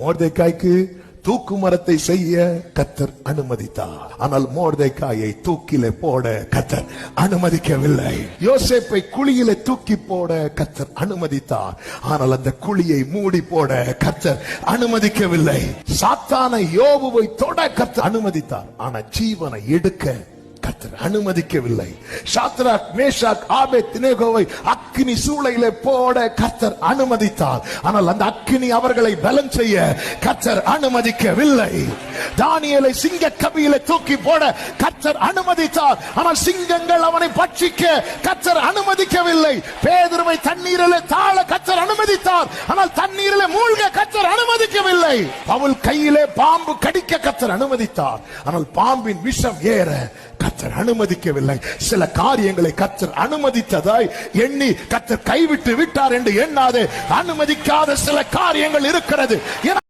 மொர்தெக்காய்க்கு தூக்கு மரத்தை செய்ய கர்த்தர் அனுமதித்தார். ஆனால் மொர்தெக்காயை தூக்கிலே போட கர்த்தர் அனுமதிக்கவில்லை. யோசேப்பை குழியிலே தூக்கி போட கர்த்தர் அனுமதித்தார். ஆனால் அந்த குழியை மூடி போட கர்த்தர் அனுமதிக்கவில்லை. சாத்தானை யோபுவை தொட கர்த்தர் அனுமதித்தார். ஆனால் ஜீவனை எடுக்க கர்த்தர் அனுமதிக்கவில்லை. சாத்ராக், மேஷாக், ஆபேத்நேகோவை அக்கினி சூளையிலே போட கர்த்தர் அனுமதித்தார். ஆனால் அந்த அக்கினி அவர்களை பலம் செய்ய கர்த்தர் அனுமதிக்கவில்லை. தானியேலை சிங்க கபியிலே தூக்கி போட கர்த்தர் அனுமதித்தார். ஆனால் சிங்கங்கள் அவனை பட்சிக்க கர்த்தர் அனுமதிக்கவில்லை. பேதுருவை தண்ணீரிலே தாழ கர்த்தர் அனுமதித்தார். ஆனால் தண்ணீரிலே மூழ்க கர்த்தர் அனுமதிக்கவில்லை. பவுல் கையிலே பாம்பு கடிக்க கர்த்தர் அனுமதித்தார். ஆனால் பாம்பின் விஷம் ஏற கர்த்தர் அனுமதிக்கவில்லை. சில காரியங்களை கர்த்தர் அனுமதித்ததாய் எண்ணி கர்த்தர் கைவிட்டு விட்டார் என்று எண்ணாதே. அனுமதிக்காத சில காரியங்கள் இருக்கிறது.